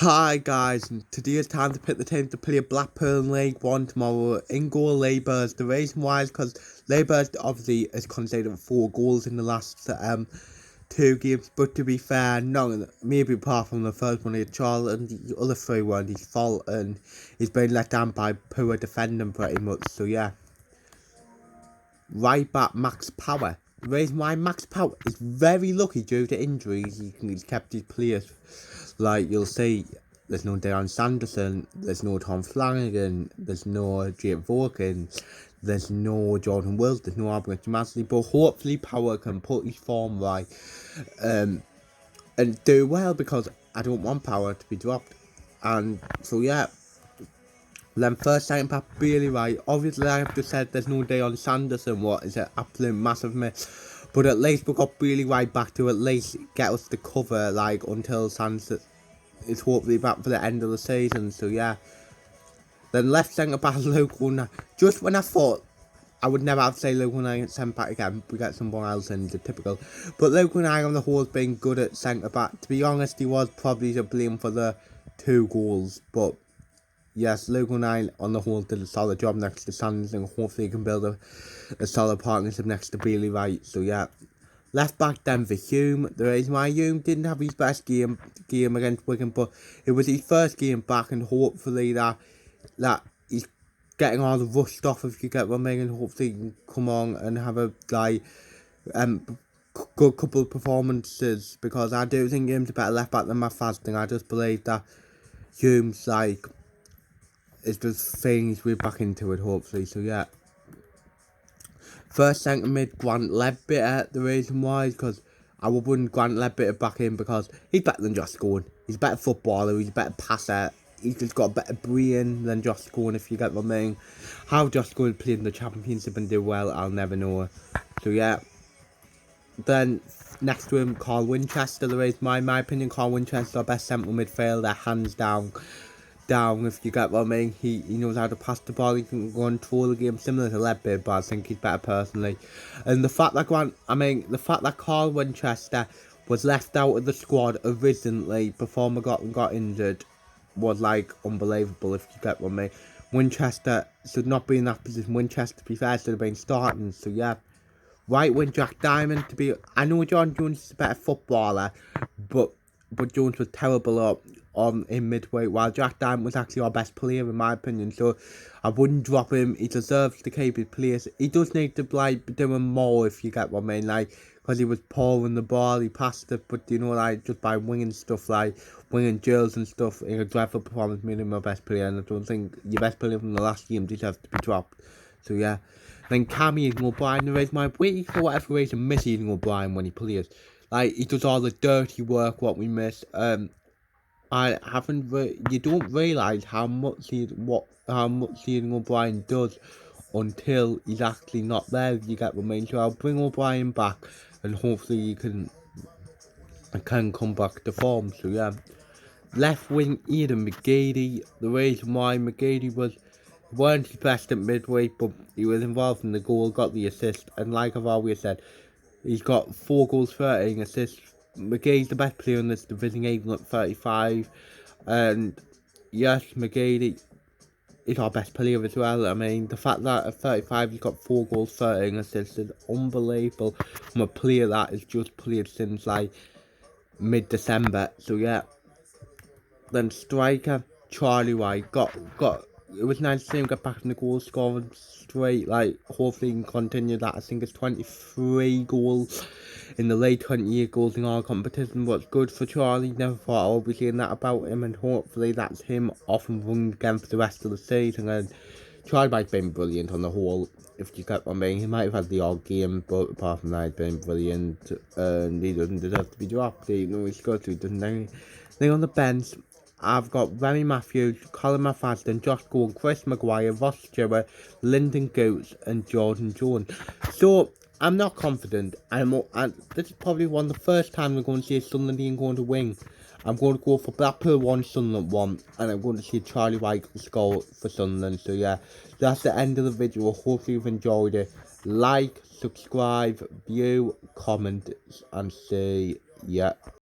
Hi guys, and today it's time to pick the team to play Blackpool in League 1 tomorrow. In goal Labour's. The reason why is because Labour's obviously has conceded 4 goals in the last 2 games, but to be fair, none, maybe apart from the first one against Charlotte, and the other 3 weren't his fault, and he's been let down by poor defending pretty much, so yeah. Right back Max Power. The reason why Max Power is very lucky due to injuries, he's kept his players. Like you'll see, there's no Darren Sanderson, there's no Tom Flanagan, there's no Jake Vaughan, there's no Jordan Wills, there's no Albert Masley, but hopefully Power can put his form right and do well, because I don't want Power to be dropped. And so yeah. Then first second back really right. Obviously I have to say there's no day on Sanderson, what is an absolute massive miss. But at least we got really right back to at least get us the cover, like, until Sanderson is hopefully back for the end of the season, so yeah. Then left centre back Luke Unai. Just when I thought I would never have to say Luke Unai centre back again, we get someone else in, the typical. But Luke Unai on the whole has been good at centre back. To be honest, he was probably to blame for the 2 goals, but yes, Luke Unai on the whole did a solid job next to Sanders, and hopefully he can build a solid partnership next to Bailey Wright. So yeah. Left back then for Hume. The reason why Hume didn't have his best game against Wigan, but it was his first game back, and hopefully that he's getting all the rust off, if you get what I mean, and hopefully he can come on and have a good couple of performances, because I do think Hume's a better left back than Matt Fasting. I just believe that Hume's is just feeling his way back into it, hopefully. So yeah. First centre mid Grant Ledbetter. The reason why is because I would bring Grant Ledbetter back in, because he's better than Josh Scowen. He's a better footballer, he's a better passer, he's just got a better brain than Josh Scowen, if you get what I mean. How Josh Scowen played in the Championship and did well, I'll never know. So yeah. Then next to him, Carl Winchester. The reason why, in my opinion, Carl Winchester, our best central midfielder, hands down, if you get what I mean. He knows how to pass the ball, he can control the game, similar to Ledbetter, but I think he's better personally. And the fact that Carl Winchester was left out of the squad originally before McLaughlin got injured was unbelievable, if you get what I mean. Winchester should not be in that position. Winchester, to be fair, should have been starting, so yeah. Right wing Jack Diamond to be. I know John Jones is a better footballer, but Jones was terrible in midweight, while Jack Diamond was actually our best player in my opinion. So I wouldn't drop him. He deserves to keep his place. He does need to be doing more, if you get what I mean, because he was poor in the ball, he passed it, but just by winging stuff, winging drills and stuff, in a dreadful performance, made him our best player, and I don't think your best player from the last game deserves to be dropped. So yeah. Then Cammy Egan O'Brien, the reason why I'm waiting for whatever reason miss Egan O'Brien when he plays. He does all the dirty work what we miss. I haven't you don't realise how much Egan O'Brien does until he's actually not there, if you get what I mean. So I'll bring O'Brien back, and hopefully he can come back to form. So yeah. Left wing Ian McGeady. The reason why McGeady weren't his best at midweight, but he was involved in the goal, got the assist, and like I've always said, he's got 4 goals, 13 assists. McGeady's the best player in this division, even at 35, and yes, McGeady is our best player as well. I mean, the fact that at 35 he's got 4 goals, 13 assists is unbelievable from a player that has just played since mid-December. So yeah. Then striker Charlie White got it was nice to see him get back in the goal scoring straight. Hopefully he can continue that. I think it's 23 goals in the league, 28 goals in all competition. What's good for Charlie. Never thought I would be saying that about him, and hopefully that's him off and running again for the rest of the season. And Charlie White's been brilliant on the whole, if you get what I mean. He might have had the odd game, but apart from that, he's been brilliant, and he doesn't deserve to be dropped. He's good, he doesn't. Then on the bench, I've got Remy Matthews, Colin McFadden, Josh Gould, Chris Maguire, Ross Stewart, Lyndon Goots, and Jordan Jones. So I'm not confident. And this is probably one of the first time we're going to see Sunderland going to win. I'm going to go for Blackpool 1, Sunderland 1, and I'm going to see Charlie White score for Sunderland. So yeah, that's the end of the video. Hopefully you've enjoyed it. Like, subscribe, view, comment, and see ya.